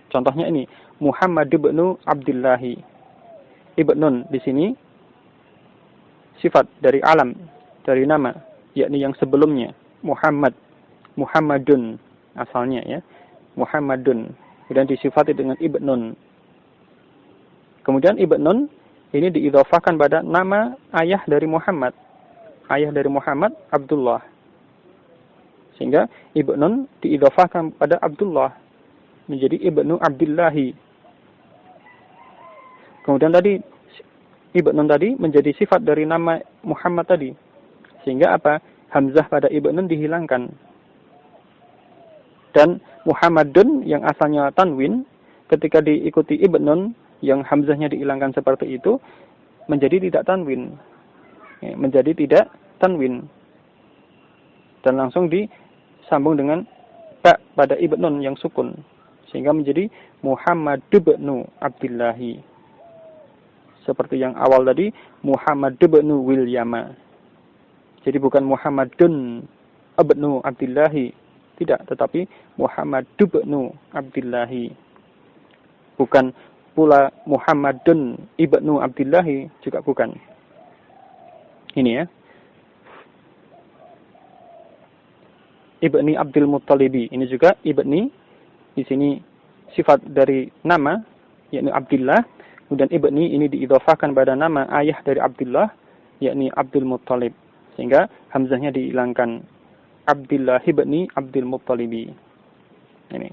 Contohnya ini, Muhammad ibnu Abdillahi. Ibnun di sini sifat dari alam, dari nama, yakni yang sebelumnya, Muhammad, Muhammadun asalnya ya, Muhammadun. Kemudian disifati dengan ibnun. Kemudian ibnun ini diidhofahkan pada nama ayah dari Muhammad. Ayah dari Muhammad, Abdullah. Sehingga ibnun diidhofahkan pada Abdullah. Menjadi ibnu Abdillahi. Kemudian tadi ibnun tadi menjadi sifat dari nama Muhammad tadi. Sehingga apa? Hamzah pada ibnun dihilangkan. Dan Muhammadun yang asalnya tanwin, ketika diikuti ibnun yang hamzahnya dihilangkan seperti itu, menjadi tidak tanwin. Menjadi tidak tanwin. Dan langsung disambung dengan ba pada ibnun yang sukun. Sehingga menjadi Muhammad ibnu Abdillahi. Seperti yang awal tadi, Muhammad ibnu Wilyama. Jadi bukan Muhammadun ibnu Abdillahi. Tidak, tetapi Muhammad ibnu Abdillahi. Bukan pula Muhammadun ibnu Abdillahi, juga bukan. Ini ya. Ibni Abdul Muttalibi. Ini juga ibni. Di sini sifat dari nama, yakni Abdullah. Kemudian ibni ini diidhofahkan pada nama ayah dari Abdullah, yakni Abdul Muttalib. Sehingga hamzahnya dihilangkan. Abdullah ibni Abdul Muttalibi. Ini.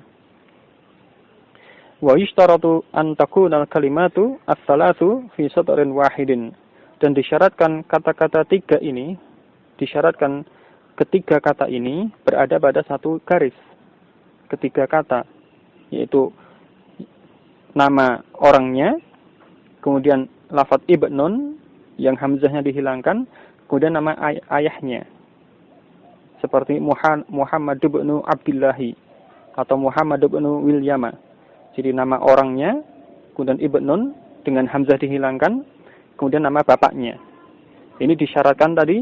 Wa yushtaratu an takuna al-kalimatu ats-tsalatsu fi satrin wahidin. Dan disyaratkan kata-kata tiga ini, disyaratkan ketiga kata ini berada pada satu garis. Ketiga kata, yaitu nama orangnya, kemudian lafadz ibnun yang hamzahnya dihilangkan, kemudian nama ayahnya. Seperti Muhammad ibnu Abdillahi atau Muhammad ibnu Wilyama. Jadi nama orangnya, kemudian ibnun dengan hamzah dihilangkan, kemudian nama bapaknya. Ini disyaratkan tadi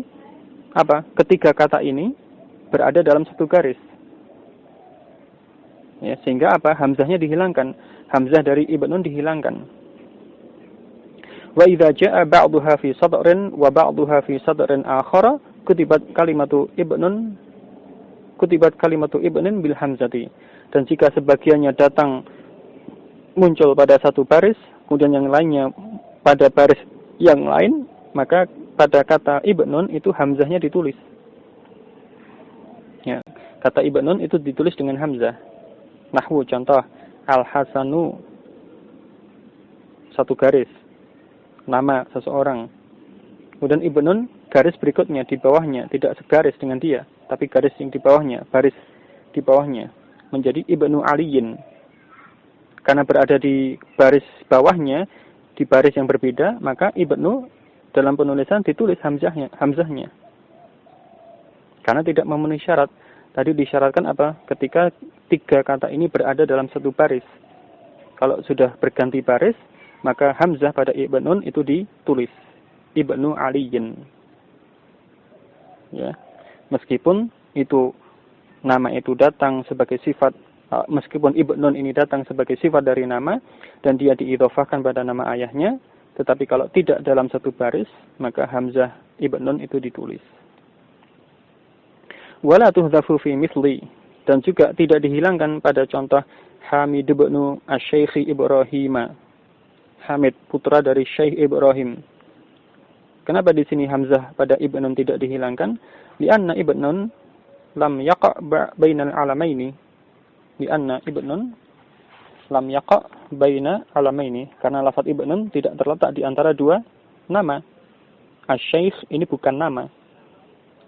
apa? Ketiga kata ini berada dalam satu garis. Ya, sehingga apa? Hamzahnya dihilangkan. Hamzah dari ibnun dihilangkan. Wa idza jaa ba'daha fi sadrin wa ba'daha fi sadrin akhar kutibat kalimatu ibnin bil hamzati. Dan jika sebagiannya datang muncul pada satu baris, kemudian yang lainnya pada baris yang lain, maka pada kata ibnun itu hamzahnya ditulis. Ya, kata ibnun itu ditulis dengan hamzah. Nahwu contoh, Al-Hasanu satu garis, nama seseorang. Kemudian ibnun garis berikutnya di bawahnya tidak segaris dengan dia, tapi garis yang di bawahnya, baris di bawahnya menjadi ibnu Aliyin. Karena berada di baris bawahnya, di baris yang berbeda, maka ibnu dalam penulisan ditulis hamzahnya. Karena tidak memenuhi syarat. Tadi disyaratkan apa? Ketika tiga kata ini berada dalam satu baris. Kalau sudah berganti baris, maka hamzah pada ibnun itu ditulis ibnu Aliyin. Ya. Meskipun itu nama itu datang sebagai sifat, meskipun ibnun ini datang sebagai sifat dari nama dan dia diidhofahkan pada nama ayahnya, tetapi kalau tidak dalam satu baris, maka hamzah ibnun itu ditulis. Wala tuhdhafu fi misli, dan juga tidak dihilangkan pada contoh Hamid ibnu Asy-Syaikh Ibrahim. Hamid putra dari Syekh Ibrahim. Kenapa di sini hamzah pada ibnun tidak dihilangkan? Li'anna ibnun lam yaqa' bainal alamaini. Li'anna ibnun lam yaqa' baina alamaini. Karena lafaz ibnun tidak terletak di antara dua nama. Asy-syaikh ini bukan nama.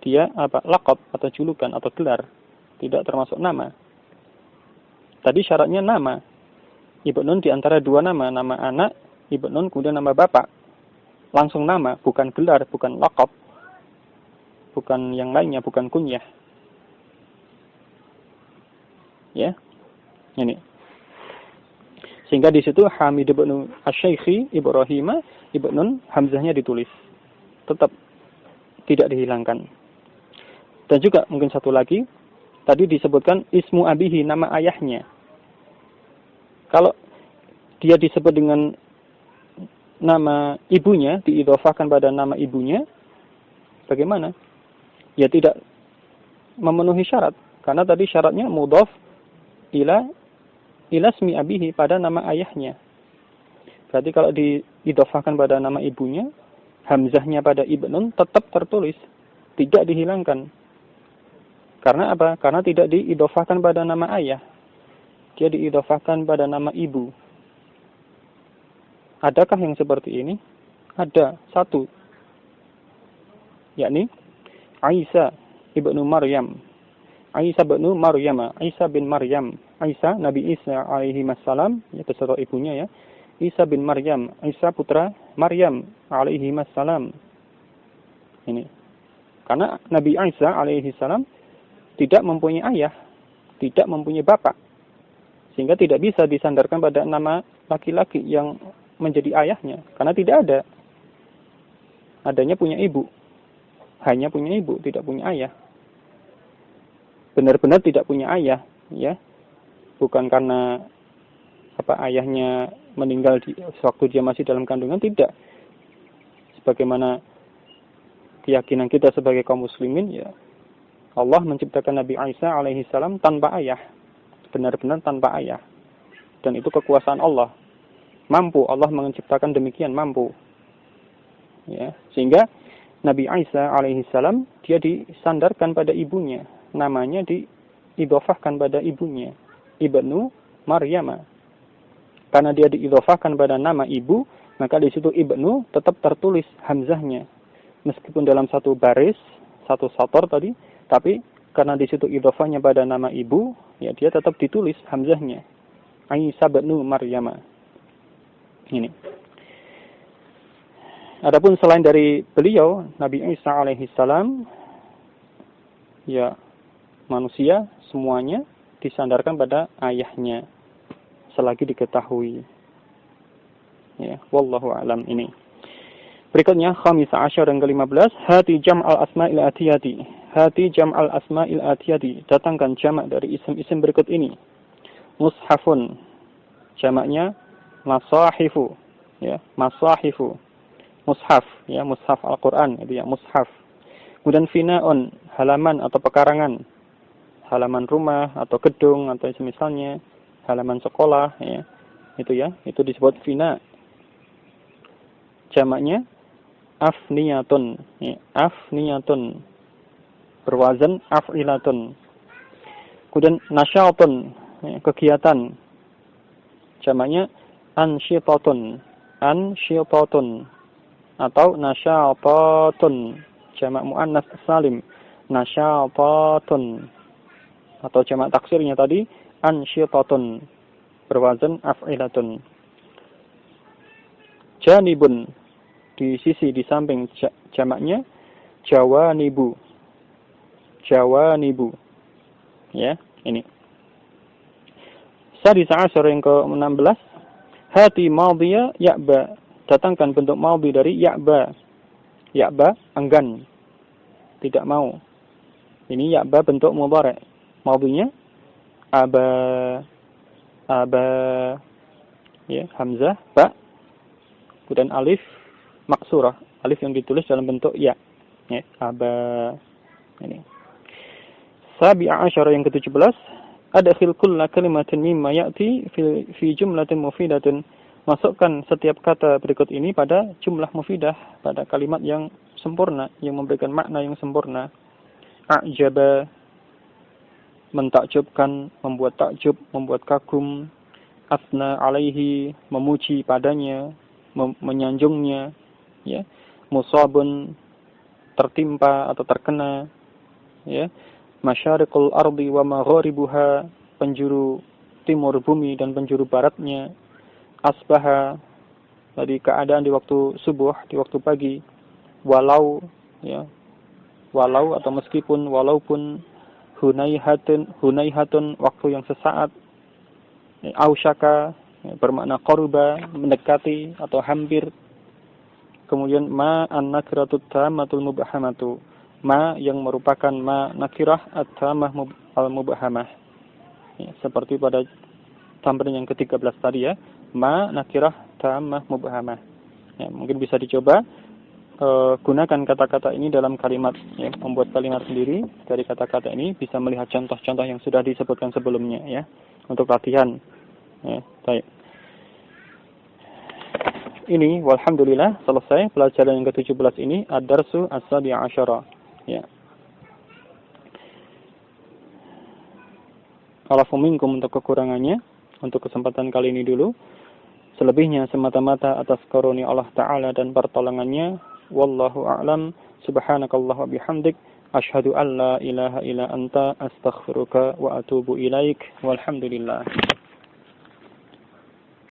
Dia laqab atau julukan atau gelar. Tidak termasuk nama. Tadi syaratnya nama. Ibnun di antara dua nama. Nama anak, ibnun, kemudian nama bapak. Langsung nama, bukan gelar, bukan laqab. Bukan yang lainnya, bukan kunyah. Ya. Ini. Sehingga di situ Hamid ibn Asy-Syaikhi Ibrahim ibnun hamzahnya ditulis. Tetap tidak dihilangkan. Dan juga mungkin satu lagi, tadi disebutkan ismu abihi, nama ayahnya. Kalau dia disebut dengan nama ibunya, diidhofahkan pada nama ibunya, bagaimana? Ya tidak memenuhi syarat. Karena tadi syaratnya mudhaf ila ismi abihi, pada nama ayahnya. Berarti kalau diidhofahkan pada nama ibunya, hamzahnya pada ibnun tetap tertulis, tidak dihilangkan. Karena apa? Karena tidak diidhofahkan pada nama ayah. Dia diidhofahkan pada nama ibu. Adakah yang seperti ini? Ada, satu. Yakni Isa ibnu Maryam. Isa ibnu Maryam, Isa bin Maryam. Isa, Nabi Isa alaihi wassalam, ya beserta ibunya ya. Isa bin Maryam, Isa putra Maryam alaihi wassalam. Ini. Karena Nabi Isa alaihi salam tidak mempunyai ayah, tidak mempunyai bapak. Sehingga tidak bisa disandarkan pada nama laki-laki yang menjadi ayahnya, karena tidak ada. Adanya punya ibu. Hanya punya ibu, tidak punya ayah. Benar-benar tidak punya ayah, ya. Bukan karena ayahnya meninggal waktu dia masih dalam kandungan, tidak. Sebagaimana keyakinan kita sebagai kaum muslimin, ya. Allah menciptakan Nabi Isa alaihi salam tanpa ayah. Benar-benar tanpa ayah. Dan itu kekuasaan Allah. Mampu, Allah menciptakan demikian, mampu. Ya, sehingga Nabi Isa alaihi salam dia disandarkan pada ibunya, namanya diidhofahkan pada ibunya, ibnu Maryam. Karena dia diidhofahkan pada nama ibu, maka di situ ibnu tetap tertulis hamzahnya, meskipun dalam satu baris, satu sator tadi, tapi karena di situ idhofahnya pada nama ibu, ya dia tetap ditulis hamzahnya, Isa ibnu Maryam. Ini. Adapun selain dari beliau, Nabi Isa alaihi salam, ya manusia semuanya disandarkan pada ayahnya selagi diketahui. Ya, wallahu a'lam. Ini. Berikutnya khamisa asyar yang ke-15, hati jam'al asma'il atiyati. Hati jam'al asma'il atiyati. Datangkan jamak dari isim-isim berikut ini. Mushafun. Jamaknya masahifu, ya, masahifu, mushaf, ya, mushaf Al-Quran, itu ya, mushaf. Kemudian fina'un, halaman atau pekarangan, halaman rumah atau gedung atau semisalnya, halaman sekolah, ya, itu disebut fina. Jamaknya afniyatun, ya, afniyatun, berwazan af'ilatun. Kemudian nasyatun, ya, kegiatan, jamaknya ansyitatun, ansyitatun, atau nasyatatun, jamak muannas salim, nasyatatun, atau jamak taksirnya tadi ansyitatun, berwazan af'ilatun. Janibun, di sisi, di samping, jamaknya jawanibu, jawanibu, ya, ini. Sadisa asyar yang ke-16, hati madhiya ya'ba. Datangkan bentuk madhi dari ya'ba. Ya'ba, enggan, tidak mau. Ini ya'ba bentuk mudhari'. Madhinya aba, aba, ya, hamzah, ba, kemudian alif maksurah, alif yang ditulis dalam bentuk ya, ya, aba. Ini. Sabi'a asyara yang ke-17, adkhil kulla kalimatin mimma ya'ti fi jumlatin mufidatin masukkan setiap kata berikut ini pada jumlah mufidah, pada kalimat yang sempurna, yang memberikan makna yang sempurna. A'jaba, mentakjubkan, membuat takjub, membuat kagum. Asna alaihi, memuji padanya, menyanjungnya, ya. Musabun, tertimpa atau terkena, ya. Masyariqul ardi wa magharibuha, penjuru timur bumi dan penjuru baratnya. Asbaha, tadi keadaan di waktu subuh, di waktu pagi. Walau, ya, walau atau meskipun, walaupun. Hunayhatun, waktu yang sesaat. Ausyaka, ya, bermakna qaruba, mendekati atau hampir. Kemudian ma an-nakratut tammatul mubhamatu, ma yang merupakan ma nakirah at-tammah al-mubhamah. Ya, seperti pada tambahan yang ke-13 tadi, ya. Ma nakirah tammah mubhamah. Ya, mungkin bisa dicoba gunakan kata-kata ini dalam kalimat, ya, membuat kalimat sendiri dari kata-kata ini, bisa melihat contoh-contoh yang sudah disebutkan sebelumnya, ya, untuk latihan. Ya, baik. Ini walhamdulillah selesai pelajaran yang ke-17 ini, ad-darsu as-sabi'a asyara. Ya. Alafu minkum untuk kekurangannya, untuk kesempatan kali ini dulu. Selebihnya semata-mata atas karunia Allah Ta'ala dan pertolongannya. Wallahu a'lam. Subhanakallah wa bihamdik. Ashhadu an la ilaha illa anta astaghfiruka wa atubu ilaik. Walhamdulillah.